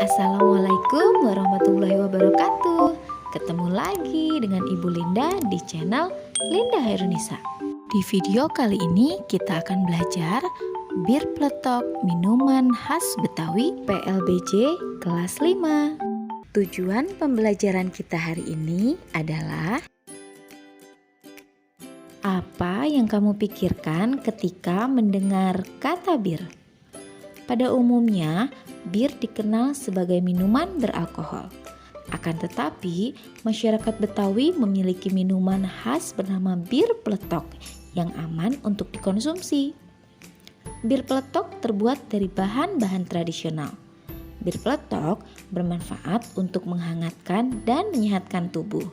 Assalamualaikum warahmatullahi wabarakatuh. Ketemu lagi dengan Ibu Linda di channel Linda Hairunisa. Di video kali ini kita akan belajar bir peletok minuman khas Betawi PLBJ kelas 5. Tujuan pembelajaran kita hari ini adalah apa yang kamu pikirkan ketika mendengar kata bir? Pada umumnya, bir dikenal sebagai minuman beralkohol. Akan tetapi, masyarakat Betawi memiliki minuman khas bernama bir peletok yang aman untuk dikonsumsi. Bir peletok terbuat dari bahan-bahan tradisional. Bir peletok bermanfaat untuk menghangatkan dan menyehatkan tubuh.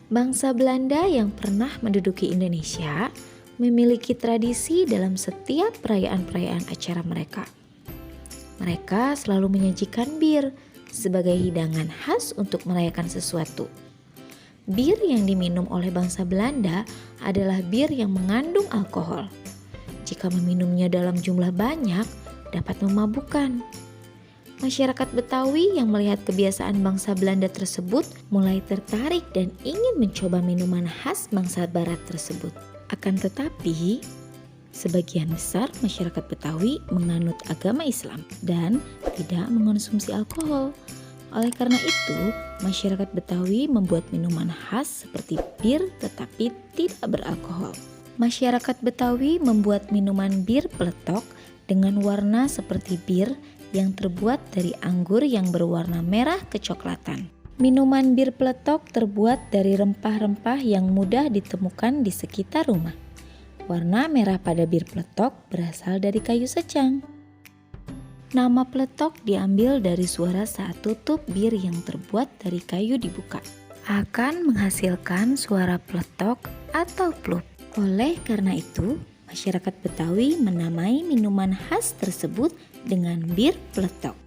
Bangsa Belanda yang pernah menduduki Indonesia memiliki tradisi dalam setiap perayaan-perayaan acara mereka. Mereka selalu menyajikan bir sebagai hidangan khas untuk merayakan sesuatu. Bir yang diminum oleh bangsa Belanda adalah bir yang mengandung alkohol. Jika meminumnya dalam jumlah banyak, dapat memabukkan. Masyarakat Betawi yang melihat kebiasaan bangsa Belanda tersebut mulai tertarik dan ingin mencoba minuman khas bangsa Barat tersebut. Akan tetapi, sebagian besar masyarakat Betawi menganut agama Islam dan tidak mengonsumsi alkohol. Oleh karena itu, masyarakat Betawi membuat minuman khas seperti bir tetapi tidak beralkohol. Masyarakat Betawi membuat minuman bir peletok dengan warna seperti bir yang terbuat dari anggur yang berwarna merah kecoklatan. Minuman bir peletok terbuat dari rempah-rempah yang mudah ditemukan di sekitar rumah. Warna merah pada bir peletok berasal dari kayu secang. Nama peletok diambil dari suara saat tutup bir yang terbuat dari kayu dibuka. Akan menghasilkan suara peletok atau plup. Oleh karena itu, masyarakat Betawi menamai minuman khas tersebut dengan bir peletok.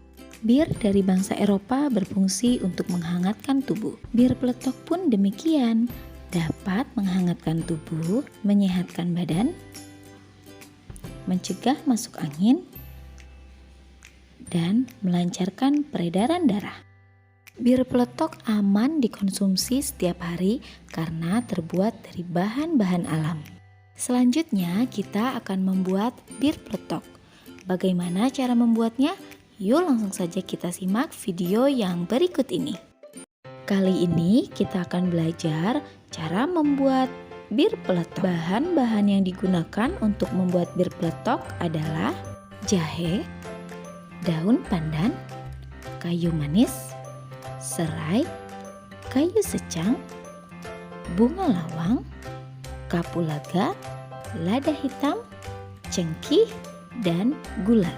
Bir dari bangsa Eropa berfungsi untuk menghangatkan tubuh. Bir peletok pun demikian, dapat menghangatkan tubuh, menyehatkan badan, mencegah masuk angin, dan melancarkan peredaran darah. Bir peletok aman dikonsumsi setiap hari karena terbuat dari bahan-bahan alam. Selanjutnya kita akan membuat bir peletok. Bagaimana cara membuatnya? Yuk langsung saja kita simak video yang berikut ini. Kali ini kita akan belajar cara membuat bir peletok. Bahan-bahan yang digunakan untuk membuat bir peletok adalah jahe, daun pandan, kayu manis, serai, kayu secang, bunga lawang, kapulaga, lada hitam, cengkih, dan gula.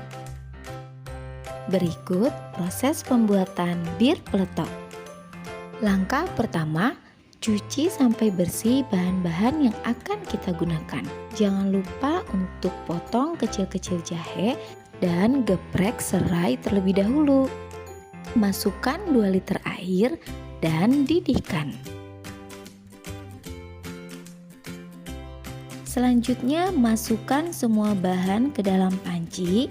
Berikut proses pembuatan bir peletok. Langkah pertama, cuci sampai bersih bahan-bahan yang akan kita gunakan. Jangan lupa untuk potong kecil-kecil jahe dan geprek serai terlebih dahulu. Masukkan 2 liter air dan didihkan. Selanjutnya, masukkan semua bahan ke dalam panci.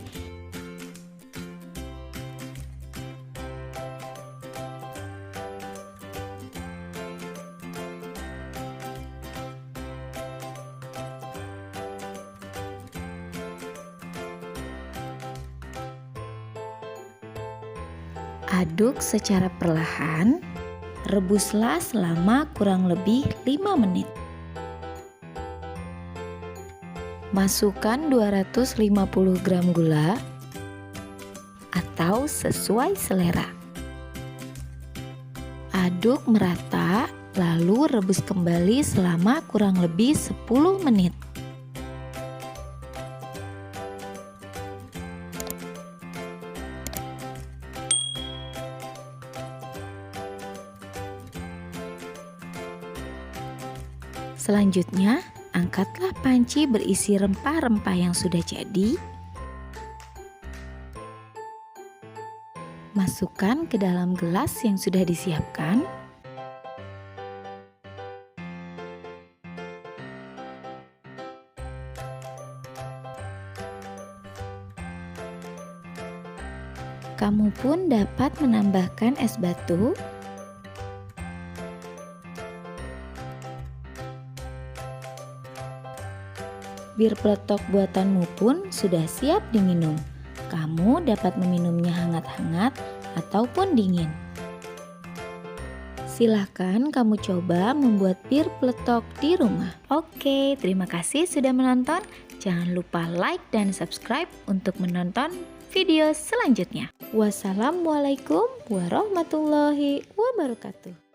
Aduk secara perlahan, rebuslah selama kurang lebih 5 menit. Masukkan 250 gram gula atau sesuai selera. Aduk merata, lalu rebus kembali selama kurang lebih 10 menit. Selanjutnya, angkatlah panci berisi rempah-rempah yang sudah jadi. Masukkan ke dalam gelas yang sudah disiapkan. Kamu pun dapat menambahkan es batu, bir peletok buatanmu pun sudah siap diminum. Kamu dapat meminumnya hangat-hangat ataupun dingin. Silahkan kamu coba membuat bir peletok di rumah. Oke, terima kasih sudah menonton. Jangan lupa like dan subscribe untuk menonton video selanjutnya. Wassalamualaikum warahmatullahi wabarakatuh.